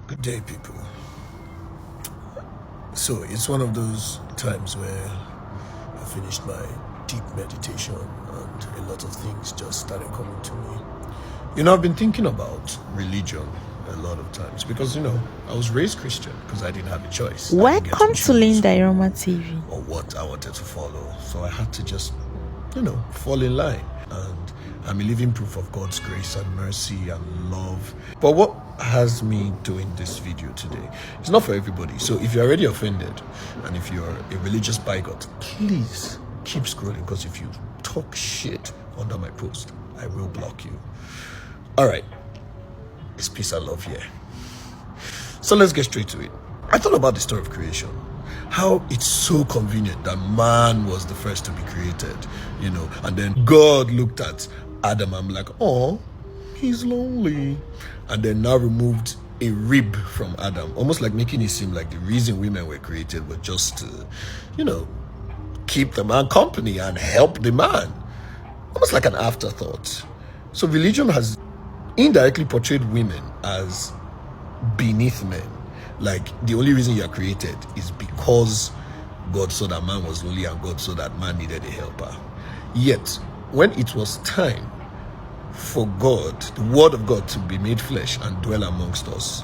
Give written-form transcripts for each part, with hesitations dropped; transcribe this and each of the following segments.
Good day, people. So it's one of those times where I finished my deep meditation and a lot of things just started coming to me. I've been thinking about religion a lot of times because, I was raised Christian because I didn't have a choice. Welcome to Linda Iroma TV. Or what I wanted to follow. So I had to just, fall in line. And I'm a living proof of God's grace and mercy and love. But what has me doing this video today? It's not for everybody. So if you're already offended and if you're a religious bigot, please keep scrolling, because if you talk shit under my post, I will block you. All right. It's peace and love here. So let's get straight to it. I thought about the story of creation. How it's so convenient that man was the first to be created, and then God looked at Adam and I'm like, oh, he's lonely. And then now removed a rib from Adam, almost like making it seem like the reason women were created were just to, keep the man company and help the man. Almost like an afterthought. So religion has indirectly portrayed women as beneath men. Like the only reason you are created is because God saw that man was lonely and God saw that man needed a helper. Yet, when it was time for God, the word of God, to be made flesh and dwell amongst us,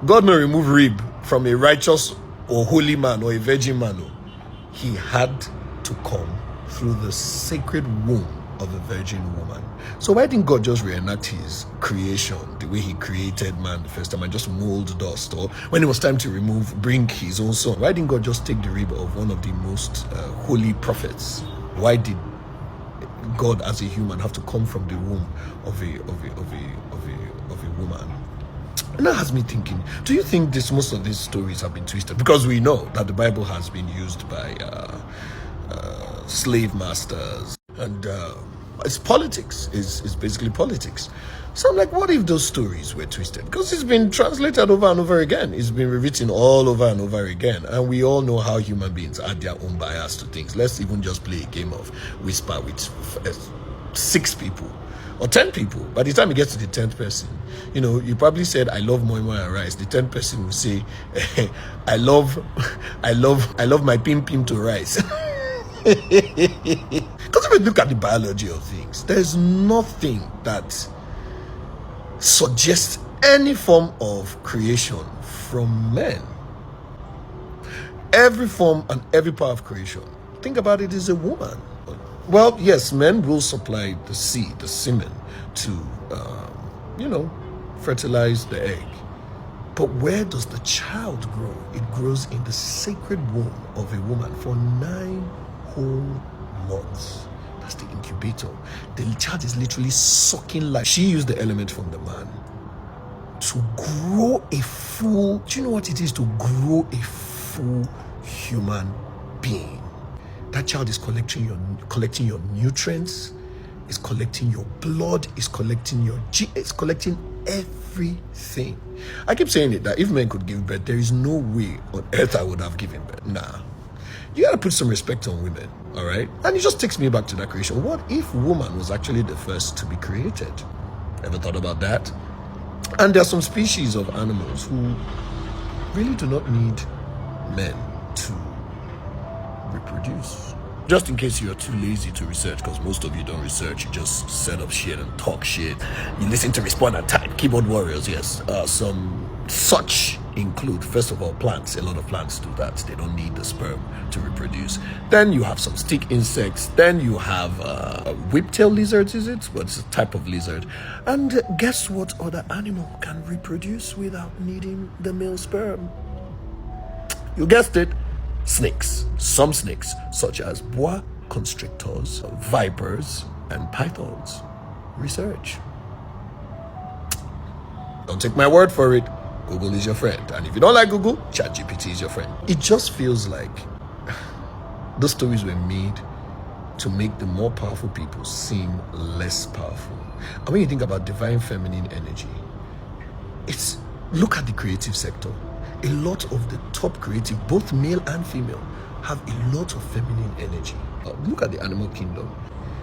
God no remove rib from a righteous or holy man or a virgin man. No. He had to come through the sacred womb of a virgin woman. So why didn't God just reenact his creation the way he created man the first time and just mold dust? Or when it was time to bring his own son, why didn't God just take the rib of one of the most holy prophets? Why did God as a human have to come from the womb of a woman? And that has me thinking, do you think most of these stories have been twisted? Because we know that the Bible has been used by slave masters, and it's politics. It's basically politics. So I'm like, what if those stories were twisted? Because it's been translated over and over again. It's been rewritten all over and over again. And we all know how human beings add their own bias to things. Let's even just play a game of whisper with 6 people or 10 people. By the time you get to the 10th person, you probably said, I love moi moi and rice. The 10th person will say, I love my pim pim to rice. Because if you look at the biology of things, there's nothing that suggests any form of creation from men. Every form and every part of creation, think about it, is a woman. Well, yes, men will supply the seed, the semen, to, fertilize the egg. But where does the child grow? It grows in the sacred womb of a woman for 9 whole months. That's the incubator. The child is literally sucking life. She used the element from the man to grow a full, do you know what it is to grow a full human being? That child is collecting your nutrients, is collecting your blood, is collecting your it's collecting everything. I keep saying it, that if men could give birth, there is no way on earth I would have given birth. Nah. You gotta put some respect on women, all right? And it just takes me back to that creation. What if woman was actually the first to be created? Ever thought about that? And there are some species of animals who really do not need men to reproduce. Just in case you're too lazy to research, because most of you don't research, you just set up shit and talk shit. You listen to Respond and Type, keyboard warriors, yes. Some such include, first of all, plants. A lot of plants do that. They don't need the sperm to reproduce. Then you have some stick insects. Then you have whiptail lizards, is it? But it's a type of lizard. And guess what other animal can reproduce without needing the male sperm? You guessed it. Snakes. Some snakes, such as boa constrictors, vipers, and pythons. Research. Don't take my word for it. Google is your friend. And if you don't like Google, ChatGPT is your friend. It just feels like those stories were made to make the more powerful people seem less powerful. And when you think about divine feminine energy, look at the creative sector. A lot of the top creative, both male and female, have a lot of feminine energy. Look at the animal kingdom.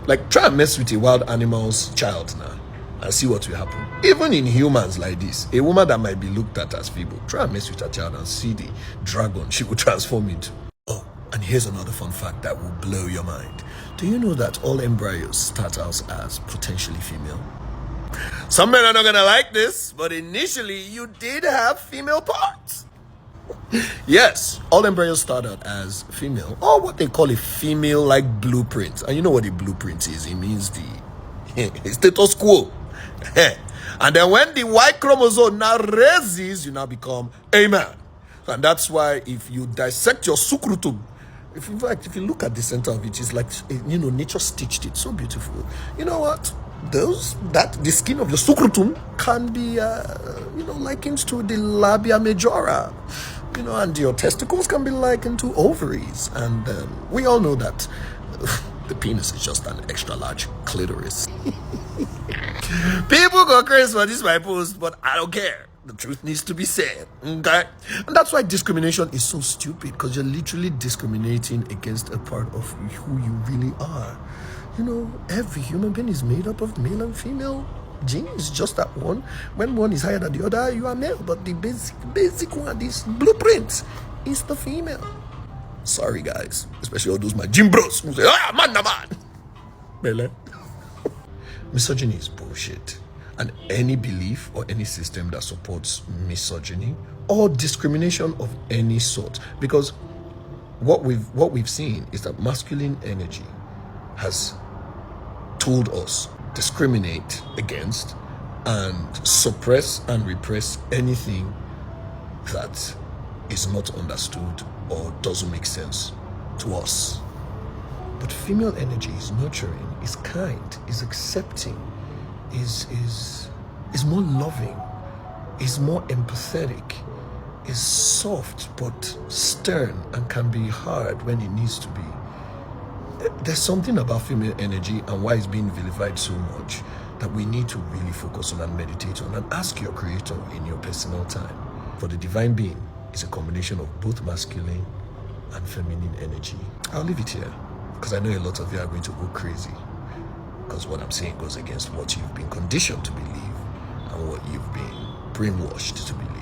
Like, try and mess with a wild animal's child now. and see what will happen. Even in humans like this, a woman that might be looked at as feeble, try and mess with a child and see the dragon she will transform into. Oh, and here's another fun fact that will blow your mind. Do you know that all embryos start out as potentially female? Some men are not gonna like this, but initially you did have female parts. Yes, all embryos start out as female, or what they call a female-like blueprint. And you know what a blueprint is? It means the status quo. And then when the Y chromosome now raises, you now become a man. And that's why if you dissect your scrotum, if you look at the center of it, it's like, nature stitched it so beautiful. You know what? The skin of your scrotum can be, likened to the labia majora. And your testicles can be likened to ovaries. And we all know that the penis is just an extra large clitoris. People go crazy for this my post, but I don't care. The truth needs to be said, okay? And that's why discrimination is so stupid, because you're literally discriminating against a part of who you really are. Every human being is made up of male and female genes, just that one. When one is higher than the other, you are male. But the basic one, this blueprint, is the female. Sorry, guys, especially all those my gym bros who say, man. Bele. Misogyny is bullshit. And any belief or any system that supports misogyny or discrimination of any sort, because what we've seen is that masculine energy has told us discriminate against and suppress and repress anything that is not understood or doesn't make sense to us. But female energy is nurturing, is kind, is accepting, is more loving, is more empathetic, is soft but stern and can be hard when it needs to be. There's something about female energy and why it's being vilified so much that we need to really focus on and meditate on and ask your creator in your personal time. For the divine being is a combination of both masculine and feminine energy. I'll leave it here because I know a lot of you are going to go crazy, because what I'm saying goes against what you've been conditioned to believe and what you've been brainwashed to believe.